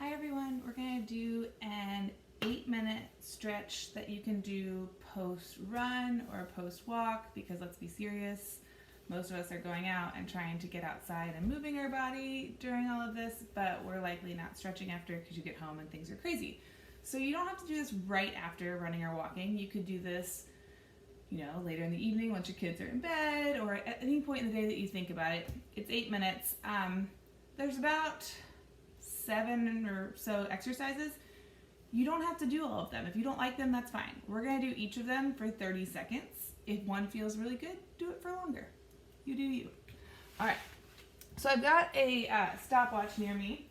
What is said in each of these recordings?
Hi everyone, we're going to do an 8-minute stretch that you can do post-run or post-walk because let's be serious, most of us are going out and trying to get outside and moving our body during all of this, but we're likely not stretching after because you get home and things are crazy. So you don't have to do this right after running or walking. You could do this, later in the evening once your kids are in bed or at any point in the day that you think about it. It's 8 minutes. There's about 7 or so exercises. You don't have to do all of them. If you don't like them, that's fine. We're going to do each of them for 30 seconds. If one feels really good, do it for longer. You do you. All right. So I've got a stopwatch near me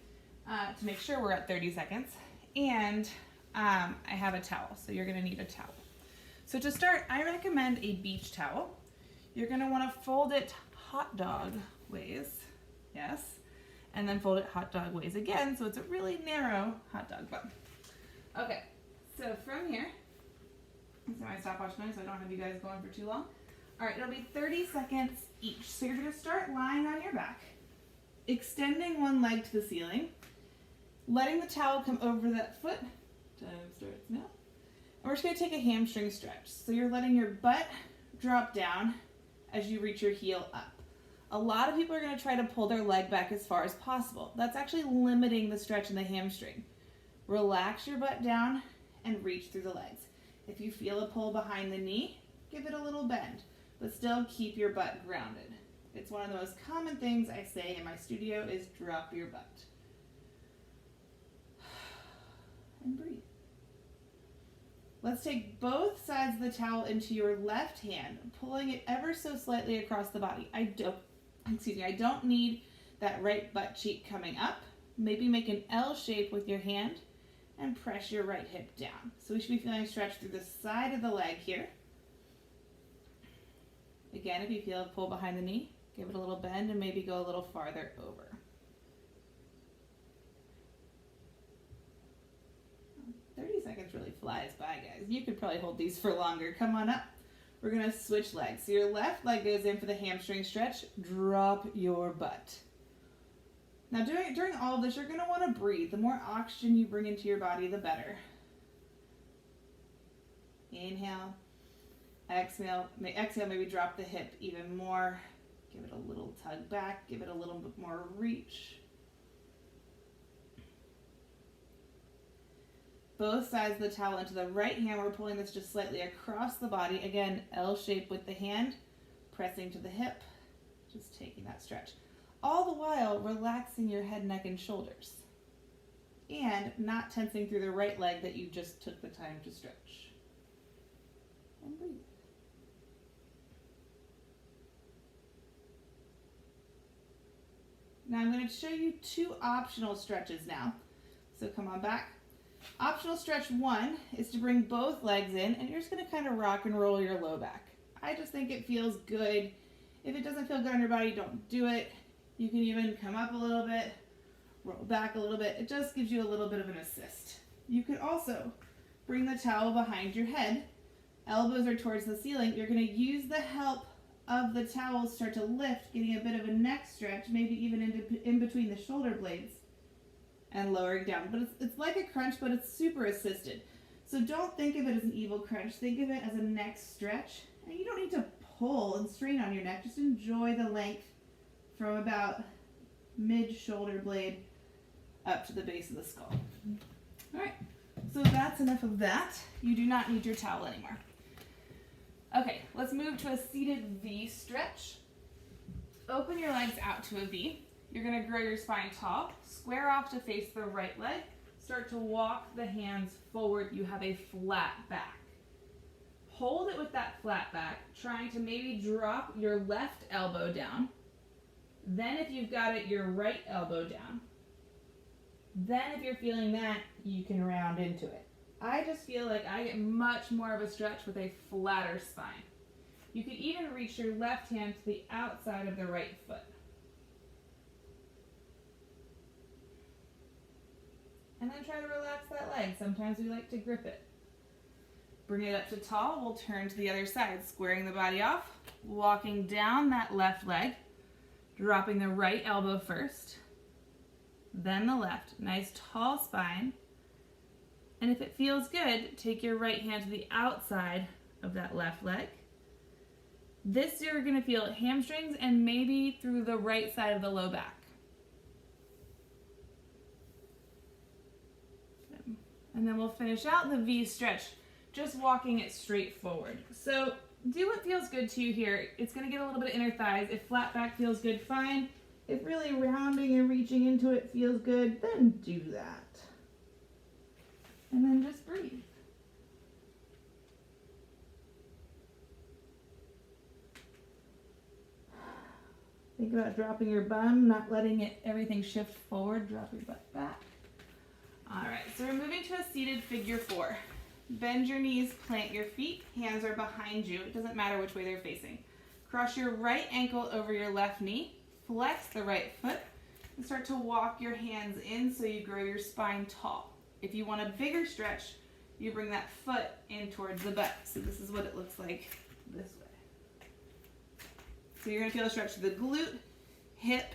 to make sure we're at 30 seconds. And I have a towel, so you're going to need a towel. So to start, I recommend a beach towel. You're going to want to fold it hot dog ways. Yes. And then fold it hot dog ways again, so it's a really narrow hot dog bun. Okay, so from here, let's set my stopwatch going so I don't have you guys going for too long. All right, it'll be 30 seconds each. So you're gonna start lying on your back, extending one leg to the ceiling, letting the towel come over that foot. Time starts now. And we're just gonna take a hamstring stretch. So you're letting your butt drop down as you reach your heel up. A lot of people are going to try to pull their leg back as far as possible. That's actually limiting the stretch in the hamstring. Relax your butt down and reach through the legs. If you feel a pull behind the knee, give it a little bend, but still keep your butt grounded. It's one of the most common things I say in my studio is drop your butt. And breathe. Let's take both sides of the towel into your left hand, pulling it ever so slightly across the body. I don't need that right butt cheek coming up. Maybe make an L shape with your hand and press your right hip down. So we should be feeling a stretch through the side of the leg here. Again, if you feel a pull behind the knee, give it a little bend and maybe go a little farther over. Oh, 30 seconds really flies by, guys. You could probably hold these for longer. Come on up. We're going to switch legs. So your left leg goes in for the hamstring stretch. Drop your butt. Now during all of this, you're going to want to breathe. The more oxygen you bring into your body, the better. Inhale. Exhale, maybe drop the hip even more. Give it a little tug back. Give it a little bit more reach. Both sides of the towel into the right hand. We're pulling this just slightly across the body. Again, L shape with the hand, pressing to the hip, just taking that stretch. All the while relaxing your head, neck, and shoulders. And not tensing through the right leg that you just took the time to stretch. And breathe. Now I'm going to show you 2 optional stretches now. So come on back. Optional stretch 1 is to bring both legs in and you're just going to kind of rock and roll your low back. I just think it feels good. If it doesn't feel good on your body, don't do it. You can even come up a little bit, roll back a little bit. It just gives you a little bit of an assist. You could also bring the towel behind your head. Elbows are towards the ceiling. You're going to use the help of the towel to start to lift, getting a bit of a neck stretch, maybe even in between the shoulder blades. And lowering down. But it's like a crunch, but it's super assisted. So don't think of it as an evil crunch. Think of it as a neck stretch. And you don't need to pull and strain on your neck. Just enjoy the length from about mid-shoulder blade up to the base of the skull. All right, so that's enough of that. You do not need your towel anymore. Okay, let's move to a seated V stretch. Open your legs out to a V. You're going to grow your spine tall, square off to face the right leg, start to walk the hands forward. You have a flat back. Hold it with that flat back, trying to maybe drop your left elbow down. Then if you've got it, your right elbow down. Then if you're feeling that, you can round into it. I just feel like I get much more of a stretch with a flatter spine. You could even reach your left hand to the outside of the right foot. And then try to relax that leg. Sometimes we like to grip it. Bring it up to tall. We'll turn to the other side, squaring the body off, walking down that left leg, dropping the right elbow first, then the left. Nice tall spine. And if it feels good, take your right hand to the outside of that left leg. This you're going to feel hamstrings and maybe through the right side of the low back. And then we'll finish out the V stretch, just walking it straight forward. So do what feels good to you here. It's going to get a little bit of inner thighs. If flat back feels good, fine. If really rounding and reaching into it feels good, then do that. And then just breathe. Think about dropping your bum, not letting everything shift forward. Drop your butt back. All right, so we're moving to a seated figure 4. Bend your knees, plant your feet, hands are behind you. It doesn't matter which way they're facing. Cross your right ankle over your left knee, flex the right foot, and start to walk your hands in so you grow your spine tall. If you want a bigger stretch, you bring that foot in towards the butt. So this is what it looks like this way. So you're gonna feel a stretch to the glute, hip,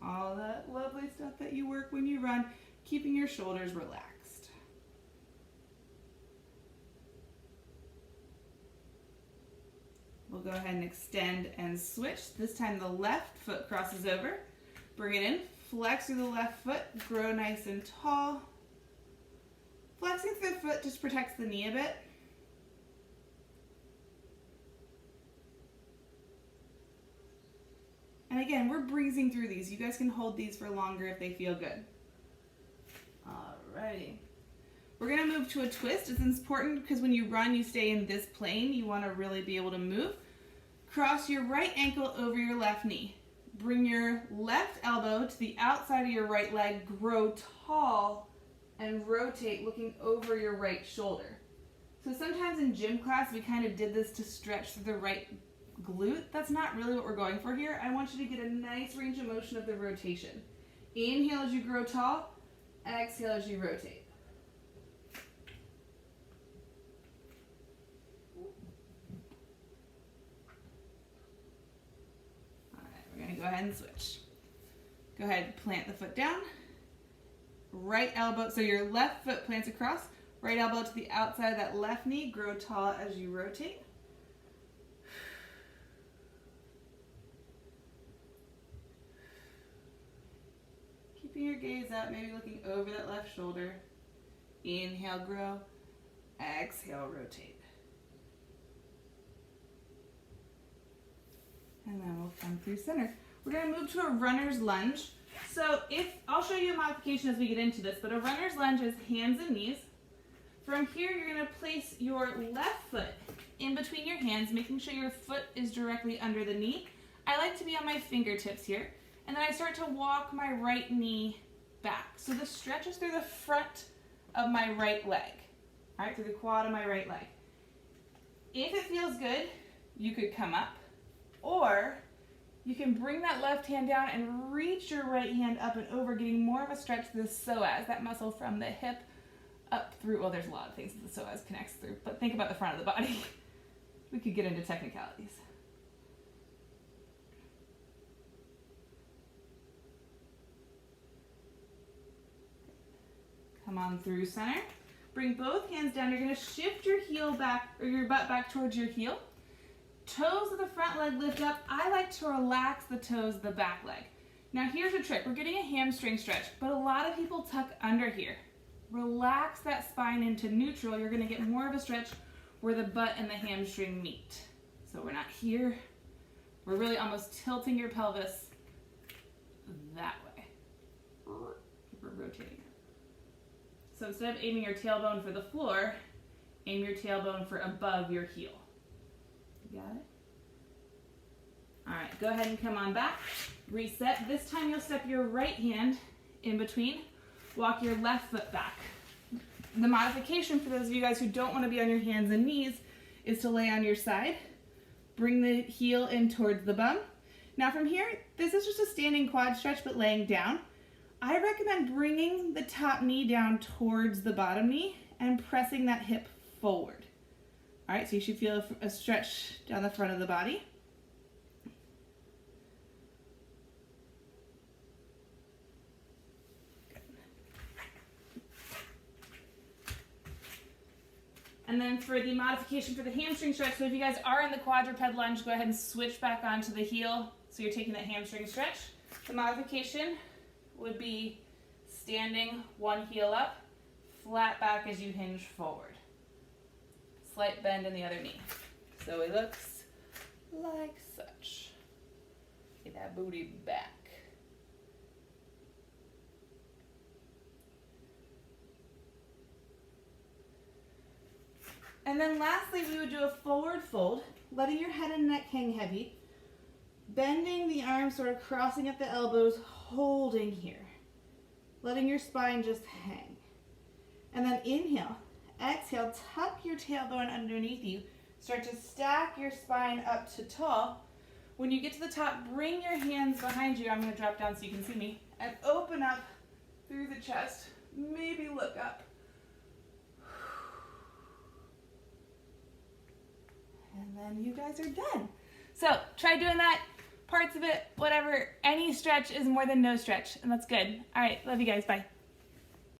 all that lovely stuff that you work when you run, keeping your shoulders relaxed. We'll go ahead and extend and switch. This time the left foot crosses over. Bring it in, flex through the left foot, grow nice and tall. Flexing through the foot just protects the knee a bit. And again, we're breezing through these. You guys can hold these for longer if they feel good. Alrighty. We're gonna move to a twist. It's important because when you run, you stay in this plane. You wanna really be able to move. Cross your right ankle over your left knee. Bring your left elbow to the outside of your right leg, grow tall, and rotate looking over your right shoulder. So sometimes in gym class, we kind of did this to stretch through the right glute. That's not really what we're going for here. I want you to get a nice range of motion of the rotation. Inhale as you grow tall, exhale as you rotate. All right, we're gonna go ahead and switch. Go ahead, plant the foot down. Right elbow, so your left foot plants across, right elbow to the outside of that left knee, grow tall as you rotate. Keeping your gaze up, maybe looking over that left shoulder. Inhale, grow. Exhale, rotate. And then we'll come through center. We're going to move to a runner's lunge. So I'll show you a modification as we get into this, but a runner's lunge is hands and knees. From here, you're going to place your left foot in between your hands, making sure your foot is directly under the knee. I like to be on my fingertips here. And then I start to walk my right knee back. So this stretches through the front of my right leg. All right, through the quad of my right leg. If it feels good, you could come up, or you can bring that left hand down and reach your right hand up and over, getting more of a stretch to the psoas, that muscle from the hip up through. Well, there's a lot of things that the psoas connects through, but think about the front of the body. We could get into technicalities. Come on through center. Bring both hands down. You're going to shift your heel back, or your butt back towards your heel. Toes of the front leg lift up. I like to relax the toes of the back leg. Now here's a trick. We're getting a hamstring stretch, but a lot of people tuck under here. Relax that spine into neutral. You're going to get more of a stretch where the butt and the hamstring meet. So we're not here. We're really almost tilting your pelvis that way. We're rotating. So instead of aiming your tailbone for the floor, aim your tailbone for above your heel. You got it? All right, go ahead and come on back. Reset. This time you'll step your right hand in between. Walk your left foot back. The modification for those of you guys who don't want to be on your hands and knees is to lay on your side. Bring the heel in towards the bum. Now from here, this is just a standing quad stretch, but laying down. I recommend bringing the top knee down towards the bottom knee and pressing that hip forward. All right, so you should feel a stretch down the front of the body. And then for the modification for the hamstring stretch, so if you guys are in the quadruped lunge, go ahead and switch back onto the heel. So you're taking that hamstring stretch. The modification would be standing one heel up, flat back as you hinge forward. Slight bend in the other knee. So it looks like such. Get that booty back. And then lastly, we would do a forward fold, letting your head and neck hang heavy, bending the arms, sort of crossing at the elbows, holding here, letting your spine just hang. And then inhale, exhale, tuck your tailbone underneath you, start to stack your spine up to tall. When you get to the top, bring your hands behind you. I'm going to drop down so you can see me, and open up through the chest, maybe look up. And then you guys are done. So try doing that, parts of it, whatever. Any stretch is more than no stretch, and that's good. All right, love you guys, bye.